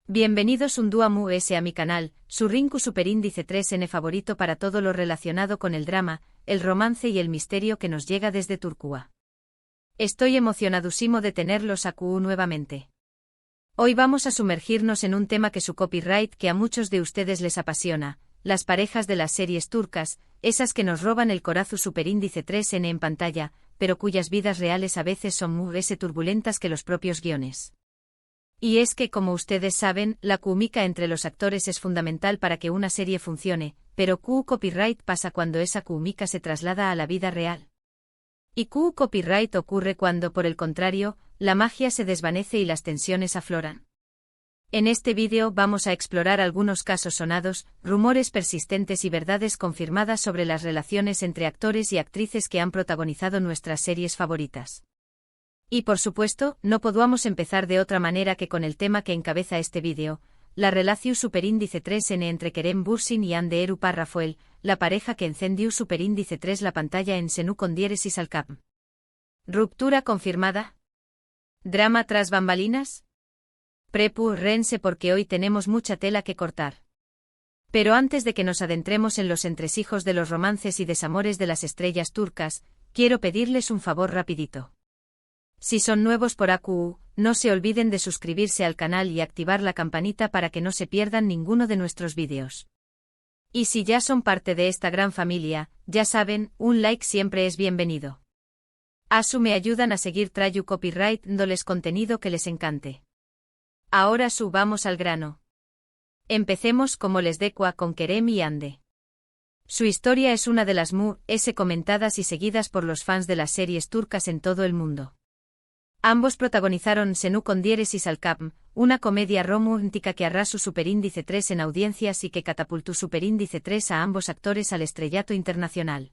Bienvenidos un día más a mi canal, su Rinku Superíndice 3N favorito para todo lo relacionado con el drama, el romance y el misterio que nos llega desde Turquía. Estoy emocionadísimo de tenerlos aquí nuevamente. Hoy vamos a sumergirnos en un tema que su copyright que a muchos de ustedes les apasiona, las parejas de las series turcas, esas que nos roban el corazón Superíndice 3N en pantalla, pero cuyas vidas reales a veces son muy turbulentas que los propios guiones. Y es que, como ustedes saben, la química entre los actores es fundamental para que una serie funcione, pero ¿qué copyright pasa cuando esa química se traslada a la vida real? ¿Y qué copyright ocurre cuando, por el contrario, la magia se desvanece y las tensiones afloran? En este vídeo vamos a explorar algunos casos sonados, rumores persistentes y verdades confirmadas sobre las relaciones entre actores y actrices que han protagonizado nuestras series favoritas. Y por supuesto, no podíamos empezar de otra manera que con el tema que encabeza este vídeo, la relación Superíndice 3N entre Kerem Bürsin y Hande Erçel Rafael, la pareja que encendió Superíndice 3 la pantalla en Senu con diéresis al cap. ¿Ruptura confirmada? ¿Drama tras bambalinas? Prepárense porque hoy tenemos mucha tela que cortar. Pero antes de que nos adentremos en los entresijos de los romances y desamores de las estrellas turcas, quiero pedirles un favor rapidito. Si son nuevos por AQU, no se olviden de suscribirse al canal y activar la campanita para que no se pierdan ninguno de nuestros vídeos. Y si ya son parte de esta gran familia, ya saben, un like siempre es bienvenido. Me ayudan a seguir trayendo copyright dándoles contenido que les encante. Ahora subamos al grano. Empecemos como les decua con Kerem y Hande. Su historia es una de las comentadas y seguidas por los fans de las series turcas en todo el mundo. Ambos protagonizaron Senu con diéresis al cap, una comedia romántica que arrasó Superíndice 3 en audiencias y que catapultó Superíndice 3 a ambos actores al estrellato internacional.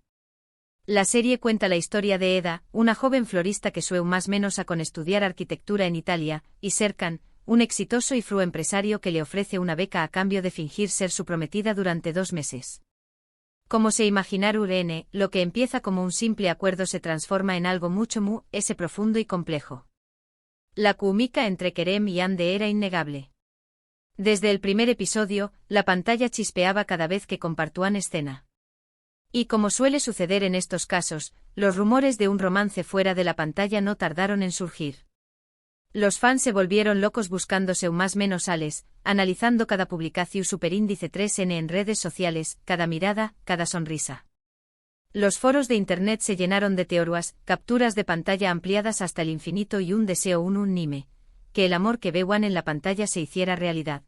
La serie cuenta la historia de Eda, una joven florista que sueña más menos a con estudiar arquitectura en Italia, y Serkan, un exitoso y fru empresario que le ofrece una beca a cambio de fingir ser su prometida durante 2 meses. Como se imaginaron, lo que empieza como un simple acuerdo se transforma en algo mucho profundo y complejo. La química entre Kerem y Hande era innegable. Desde el primer episodio, la pantalla chispeaba cada vez que compartían escena. Y como suele suceder en estos casos, los rumores de un romance fuera de la pantalla no tardaron en surgir. Los fans se volvieron locos buscándose más menos ales, analizando cada publicación Superíndice 3N en redes sociales, cada mirada, cada sonrisa. Los foros de internet se llenaron de teorías, capturas de pantalla ampliadas hasta el infinito y un deseo unánime, que el amor que veían en la pantalla se hiciera realidad.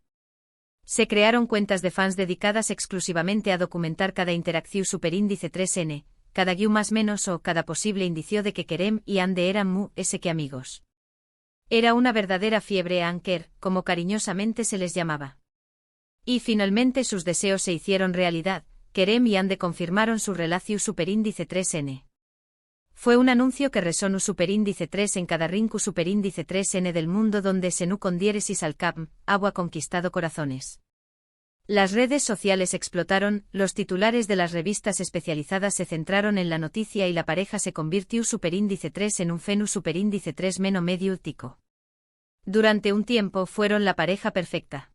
Se crearon cuentas de fans dedicadas exclusivamente a documentar cada interacción Superíndice 3N, cada guión más menos o cada posible indicio de que Kerem y Hande eran que amigos. Era una verdadera fiebre anker, como cariñosamente se les llamaba. Y finalmente sus deseos se hicieron realidad, Kerem y Hande confirmaron su relación Superíndice 3N. Fue un anuncio que resonó Superíndice 3 en cada rinku Superíndice 3N del mundo donde Senu con diéresis al cap, agua conquistado corazones. Las redes sociales explotaron, los titulares de las revistas especializadas se centraron en la noticia y la pareja se convirtió Superíndice 3 en un fenu Superíndice 3 meno medio tico. Durante un tiempo fueron la pareja perfecta.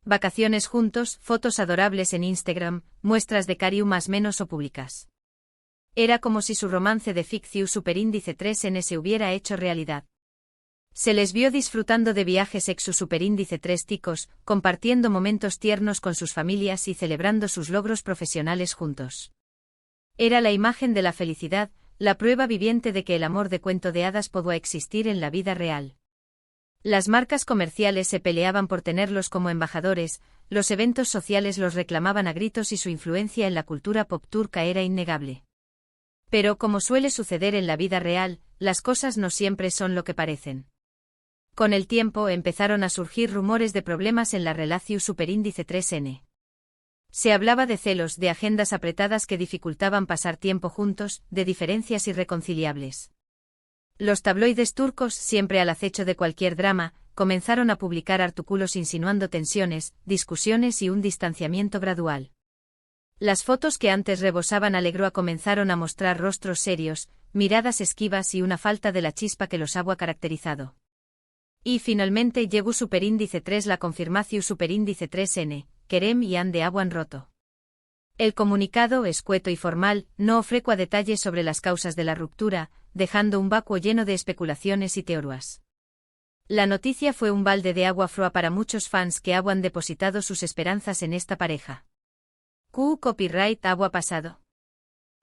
Vacaciones juntos, fotos adorables en Instagram, muestras de cariño más menos o públicas. Era como si su romance de ficción Superíndice 3N se hubiera hecho realidad. Se les vio disfrutando de viajes ex su Superíndice 3 ticos, compartiendo momentos tiernos con sus familias y celebrando sus logros profesionales juntos. Era la imagen de la felicidad, la prueba viviente de que el amor de cuento de hadas podía existir en la vida real. Las marcas comerciales se peleaban por tenerlos como embajadores, los eventos sociales los reclamaban a gritos y su influencia en la cultura pop turca era innegable. Pero como suele suceder en la vida real, las cosas no siempre son lo que parecen. Con el tiempo empezaron a surgir rumores de problemas en la relación Superíndice 3N. Se hablaba de celos, de agendas apretadas que dificultaban pasar tiempo juntos, de diferencias irreconciliables. Los tabloides turcos, siempre al acecho de cualquier drama, comenzaron a publicar artículos insinuando tensiones, discusiones y un distanciamiento gradual. Las fotos que antes rebosaban alegría comenzaron a mostrar rostros serios, miradas esquivas y una falta de la chispa que los había caracterizado. Y finalmente llegó superíndice 3 la confirmación superíndice 3N, Kerem y Ande aguan roto. El comunicado, escueto y formal, no ofrecua detalles sobre las causas de la ruptura, dejando un vacuo lleno de especulaciones y teorías. La noticia fue un balde de agua fría para muchos fans que han depositado sus esperanzas en esta pareja. Q Copyright agua pasado.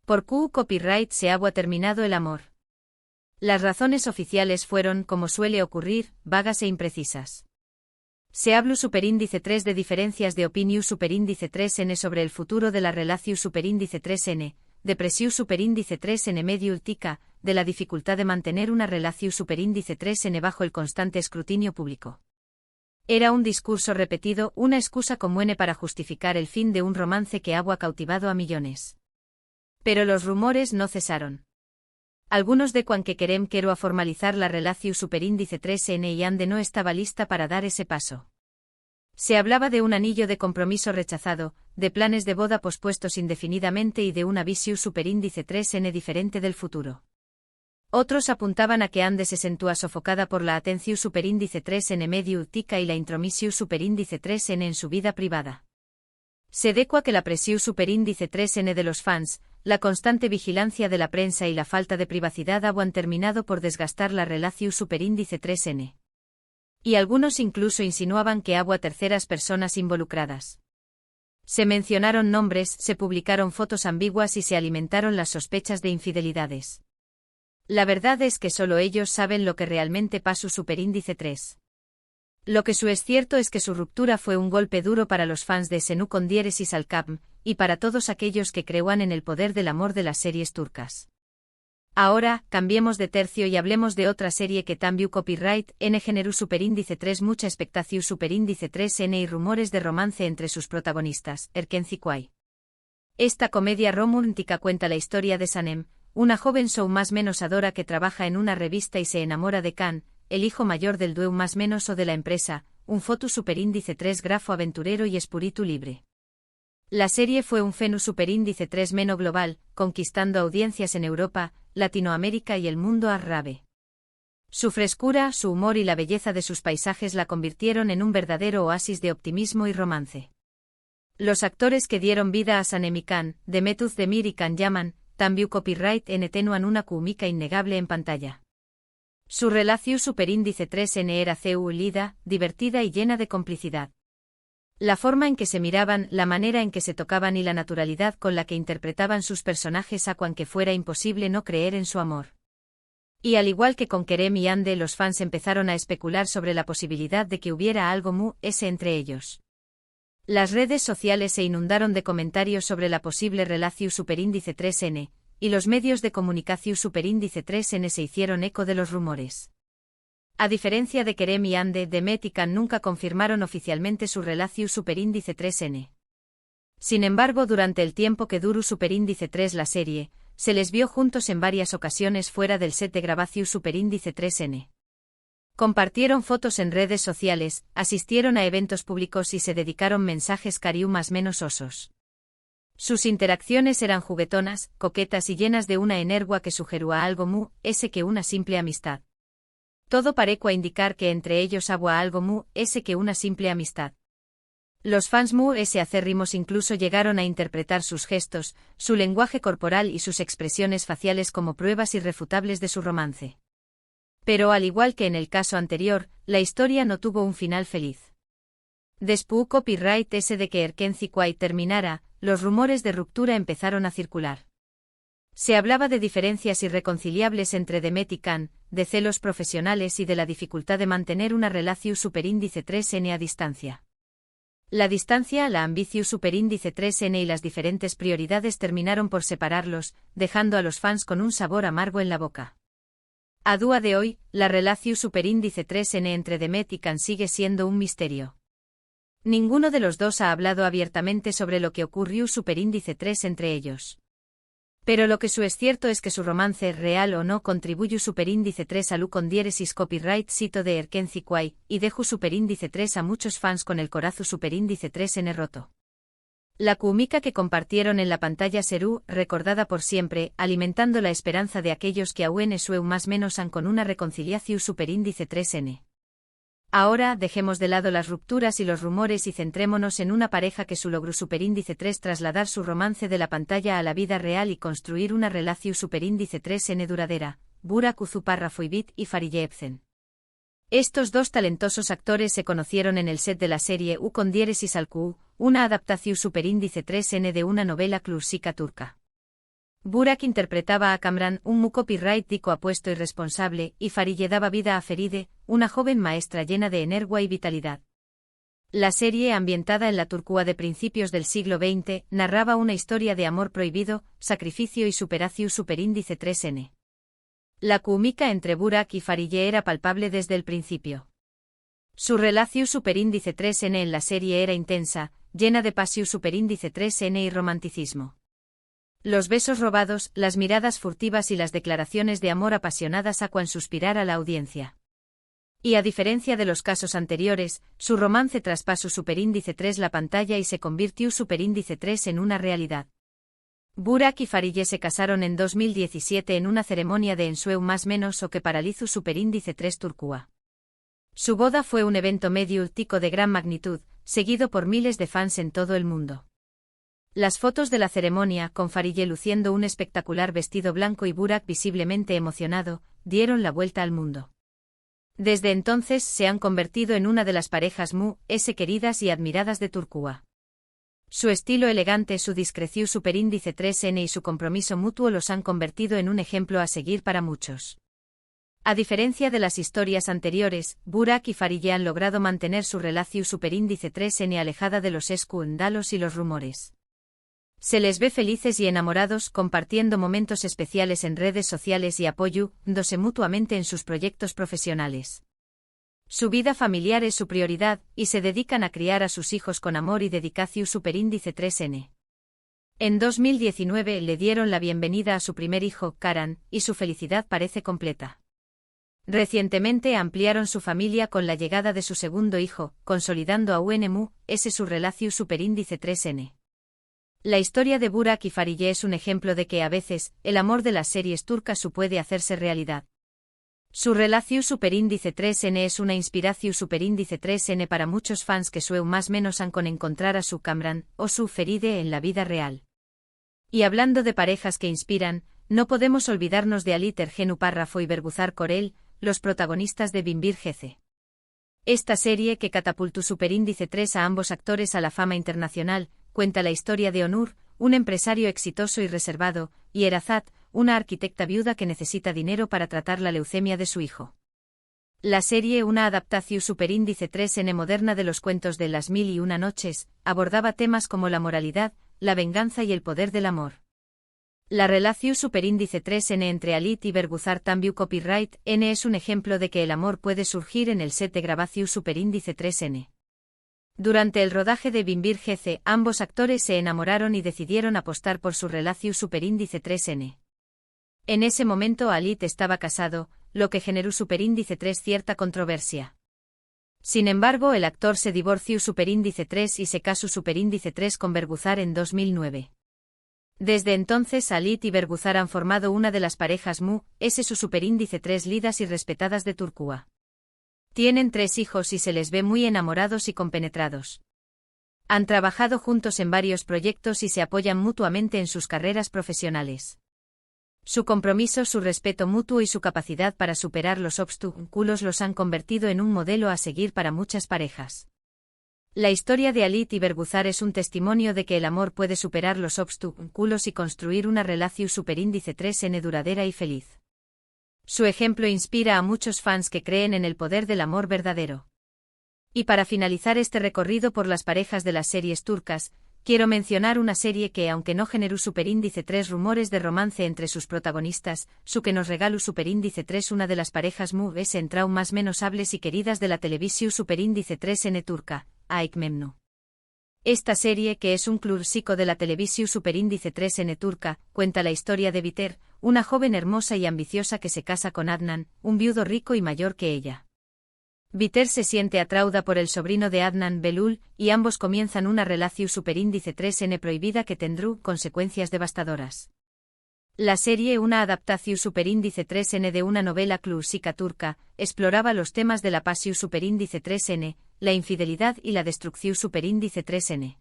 Por Q Copyright se agua terminado el amor. Las razones oficiales fueron, como suele ocurrir, vagas e imprecisas. Se habló superíndice 3 de diferencias de opinión superíndice 3N sobre el futuro de la relación superíndice 3N, de presión superíndice 3N medio ultica, de la dificultad de mantener una relación superíndice 3N bajo el constante escrutinio público. Era un discurso repetido, una excusa común para justificar el fin de un romance que ha cautivado a millones. Pero los rumores no cesaron. Algunos de cuan que Kerem quiero a formalizar la relación superíndice 3N y Ande no estaba lista para dar ese paso. Se hablaba de un anillo de compromiso rechazado, de planes de boda pospuestos indefinidamente y de una visión superíndice 3N diferente del futuro. Otros apuntaban a que Ande se sentía sofocada por la atención superíndice 3N medio ultica y la intromisión superíndice 3N en su vida privada. Se decua que la presión superíndice 3N de los fans, la constante vigilancia de la prensa y la falta de privacidad han terminado por desgastar la relación superíndice 3N. Y algunos incluso insinuaban que había terceras personas involucradas. Se mencionaron nombres, se publicaron fotos ambiguas y se alimentaron las sospechas de infidelidades. La verdad es que solo ellos saben lo que realmente pasó superíndice 3. Lo que es cierto es que su ruptura fue un golpe duro para los fans de Senú con diéresis al cap, y para todos aquellos que creían en el poder del amor de las series turcas. Ahora, cambiemos de tercio y hablemos de otra serie que también copyright N generó superíndice 3 mucha expectación superíndice 3N y rumores de romance entre sus protagonistas, Erkenci Kuay. Esta comedia romántica cuenta la historia de Sanem, una joven show más menos adora que trabaja en una revista y se enamora de Can, el hijo mayor del dueño más menos o de la empresa, un foto superíndice 3 grafo aventurero y espíritu libre. La serie fue un fenómeno superíndice 3 meno global, conquistando audiencias en Europa, Latinoamérica y el mundo árabe. Su frescura, su humor y la belleza de sus paisajes la convirtieron en un verdadero oasis de optimismo y romance. Los actores que dieron vida a Sanem y Can, Demetuz Demir y Can Yaman, también copyright N tenuan una química innegable en pantalla. Su relación superíndice 3N era lida, divertida y llena de complicidad. La forma en que se miraban, la manera en que se tocaban y la naturalidad con la que interpretaban sus personajes a cuan que fuera imposible no creer en su amor. Y al igual que con Kerem y Ande, los fans empezaron a especular sobre la posibilidad de que hubiera algo entre ellos. Las redes sociales se inundaron de comentarios sobre la posible relación superíndice 3N, y los medios de comunicación superíndice 3N se hicieron eco de los rumores. A diferencia de Kerem y Ande, Demet y Can nunca confirmaron oficialmente su relación superíndice 3N. Sin embargo, durante el tiempo que duró superíndice 3 la serie, se les vio juntos en varias ocasiones fuera del set de grabación superíndice 3N. Compartieron fotos en redes sociales, asistieron a eventos públicos y se dedicaron mensajes cariú más menos osos. Sus interacciones eran juguetonas, coquetas y llenas de una energía que sugería algo que una simple amistad. Todo parecua indicar que entre ellos había algo que una simple amistad. Los fans acérrimos incluso llegaron a interpretar sus gestos, su lenguaje corporal y sus expresiones faciales como pruebas irrefutables de su romance. Pero al igual que en el caso anterior, la historia no tuvo un final feliz. Después copyright de que Erkenci Kuay terminara, los rumores de ruptura empezaron a circular. Se hablaba de diferencias irreconciliables entre Demet y Can, de celos profesionales y de la dificultad de mantener una relación superíndice 3N a distancia. La distancia, la ambición superíndice 3N y las diferentes prioridades terminaron por separarlos, dejando a los fans con un sabor amargo en la boca. A día de hoy, la relación superíndice 3N entre Demet y Can sigue siendo un misterio. Ninguno de los dos ha hablado abiertamente sobre lo que ocurrió superíndice 3 entre ellos. Pero lo que es cierto es que su romance, real o no, contribuyó superíndice 3 a con diéresis copyright cito de Erkenci Kuay, y dejó superíndice 3 a muchos fans con el corazón superíndice 3N roto. La química que compartieron en la pantalla será recordada por siempre, alimentando la esperanza de aquellos que aún más menos han con una reconciliación superíndice 3N. Ahora, dejemos de lado las rupturas y los rumores y centrémonos en una pareja que su logró superíndice 3 trasladar su romance de la pantalla a la vida real y construir una relación superíndice 3N duradera, Burak Uzuparrafoibit y Fariye Ebsen. Estos dos talentosos actores se conocieron en el set de la serie U con Diyeresis Alku, una adaptación superíndice 3N de una novela clásica turca. Burak interpretaba a Kamran, un mu copyright dico apuesto y responsable, y Fariye daba vida a Feride, una joven maestra llena de energía y vitalidad. La serie, ambientada en la Turquía de principios del siglo XX, narraba una historia de amor prohibido, sacrificio y superación superíndice 3N. La química entre Burak y Fariye era palpable desde el principio. Su relación superíndice 3N en la serie era intensa, llena de pasión superíndice 3N y romanticismo. Los besos robados, las miradas furtivas y las declaraciones de amor apasionadas hacían suspirar a la audiencia. Y a diferencia de los casos anteriores, su romance traspasó superíndice 3 la pantalla y se convirtió superíndice 3 en una realidad. Burak y Fariye se casaron en 2017 en una ceremonia de ensueu más menos o que paralizó superíndice 3 Turquía. Su boda fue un evento mediático de gran magnitud, seguido por miles de fans en todo el mundo. Las fotos de la ceremonia, con Fariye luciendo un espectacular vestido blanco y Burak visiblemente emocionado, dieron la vuelta al mundo. Desde entonces se han convertido en una de las parejas queridas y admiradas de Turquía. Su estilo elegante, su discreción superíndice 3N y su compromiso mutuo los han convertido en un ejemplo a seguir para muchos. A diferencia de las historias anteriores, Burak y Fariye han logrado mantener su relación superíndice 3N alejada de los escándalos y los rumores. Se les ve felices y enamorados, compartiendo momentos especiales en redes sociales y apoyándose mutuamente en sus proyectos profesionales. Su vida familiar es su prioridad, y se dedican a criar a sus hijos con amor y dedicación superíndice 3N. En 2019 le dieron la bienvenida a su primer hijo, Karan, y su felicidad parece completa. Recientemente ampliaron su familia con la llegada de su segundo hijo, consolidando a su relación superíndice 3N. La historia de Burak y Fariye es un ejemplo de que a veces, el amor de las series turcas puede hacerse realidad. Su relación superíndice 3N es una inspiración superíndice 3N para muchos fans que más menos han con encontrar a su Kamran, o su Feride en la vida real. Y hablando de parejas que inspiran, no podemos olvidarnos de Ali Ergenu Párrafo y Berguzar Korel, los protagonistas de Binbir Gece. Esta serie que catapultó superíndice 3 a ambos actores a la fama internacional, cuenta la historia de Onur, un empresario exitoso y reservado, y Erazat, una arquitecta viuda que necesita dinero para tratar la leucemia de su hijo. La serie, una adaptación superíndice 3N moderna de los cuentos de Las Mil y Una Noches, abordaba temas como la moralidad, la venganza y el poder del amor. La relación superíndice 3N entre Alit y Berguzar Tambiu Copyright N es un ejemplo de que el amor puede surgir en el set de grabación superíndice 3N. Durante el rodaje de Binbir Gece, ambos actores se enamoraron y decidieron apostar por su relación superíndice 3N. En ese momento Alit estaba casado, lo que generó superíndice 3 cierta controversia. Sin embargo, el actor se divorció superíndice 3 y se casó superíndice 3 con Berguzar en 2009. Desde entonces Alit y Berguzar han formado una de las parejas su superíndice 3 lidas y respetadas de Turquía. Tienen 3 hijos y se les ve muy enamorados y compenetrados. Han trabajado juntos en varios proyectos y se apoyan mutuamente en sus carreras profesionales. Su compromiso, su respeto mutuo y su capacidad para superar los obstáculos los han convertido en un modelo a seguir para muchas parejas. La historia de Alit y Berguzar es un testimonio de que el amor puede superar los obstáculos y construir una relación superíndice 3N duradera y feliz. Su ejemplo inspira a muchos fans que creen en el poder del amor verdadero. Y para finalizar este recorrido por las parejas de las series turcas, quiero mencionar una serie que, aunque no generó superíndice 3 rumores de romance entre sus protagonistas, su que nos regaló superíndice 3 una de las parejas entrau más menos hables y queridas de la televisión superíndice 3N turca, Aik Memnu. Esta serie, que es un clásico de la televisión superíndice 3N turca, cuenta la historia de Biter, una joven hermosa y ambiciosa que se casa con Adnan, un viudo rico y mayor que ella. Biter se siente atraída por el sobrino de Adnan, Belul, y ambos comienzan una relación superíndice 3N prohibida que tendrá consecuencias devastadoras. La serie, una adaptación superíndice 3N de una novela clásica turca, exploraba los temas de la pasión superíndice 3N, la infidelidad y la destrucción superíndice 3N.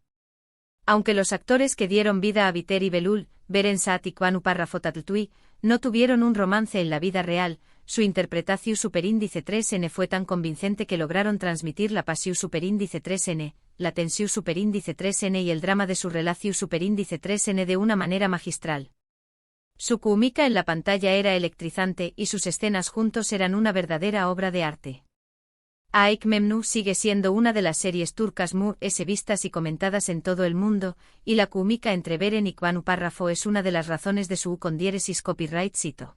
Aunque los actores que dieron vida a Biter y Belul, Beren Saat y Kuanu Parrafotatutui, no tuvieron un romance en la vida real, su interpretación superíndice 3N fue tan convincente que lograron transmitir la pasión superíndice 3N, la tensión superíndice 3N y el drama de su relación superíndice 3N de una manera magistral. Su química en la pantalla era electrizante y sus escenas juntos eran una verdadera obra de arte. Aik Memnu sigue siendo una de las series turcas más vistas y comentadas en todo el mundo, y la química entre Beren y Kuanu Párrafo es una de las razones de su con diéresis copyright cito.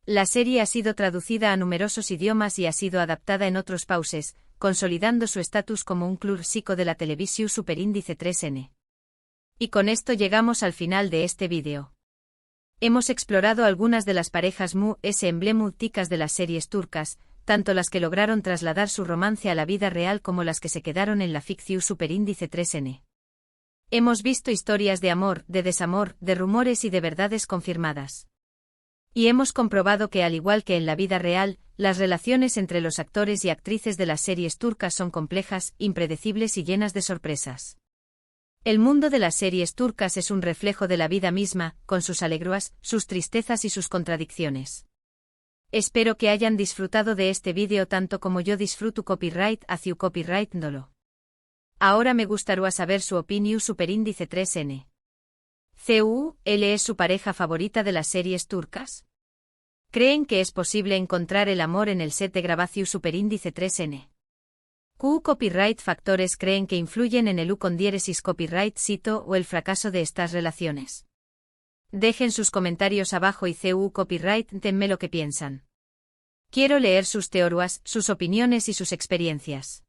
La serie ha sido traducida a numerosos idiomas y ha sido adaptada en otros países, consolidando su estatus como un clásico de la televisión superíndice 3N. Y con esto llegamos al final de este vídeo. Hemos explorado algunas de las parejas emblemáticas de las series turcas, tanto las que lograron trasladar su romance a la vida real como las que se quedaron en la ficción superíndice 3N. Hemos visto historias de amor, de desamor, de rumores y de verdades confirmadas. Y hemos comprobado que, al igual que en la vida real, las relaciones entre los actores y actrices de las series turcas son complejas, impredecibles y llenas de sorpresas. El mundo de las series turcas es un reflejo de la vida misma, con sus alegrías, sus tristezas y sus contradicciones. Espero que hayan disfrutado de este vídeo tanto como yo disfruto copyright hacia copyright dolo. Ahora me gustaría saber su opinión superíndice 3N. ¿Él es su pareja favorita de las series turcas? ¿Creen que es posible encontrar el amor en el set de grabación superíndice 3N? ¿Qué copyright factores creen que influyen en el con diéresis copyright cito o el fracaso de estas relaciones? Dejen sus comentarios abajo y copyright denme lo que piensan. Quiero leer sus teorías, sus opiniones y sus experiencias.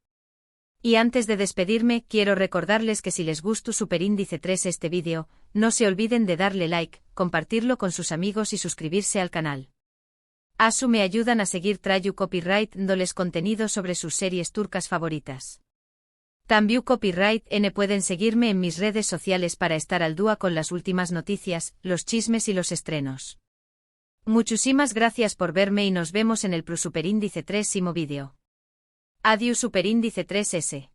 Y antes de despedirme, quiero recordarles que si les gustó superíndice 3 este vídeo, no se olviden de darle like, compartirlo con sus amigos y suscribirse al canal. Asu me ayudan a seguir trayendo copyright dándoles contenido sobre sus series turcas favoritas. También copyright N pueden seguirme en mis redes sociales para estar al día con las últimas noticias, los chismes y los estrenos. Muchísimas gracias por verme y nos vemos en el superíndice 3 vídeo. Adiós superíndice 3S.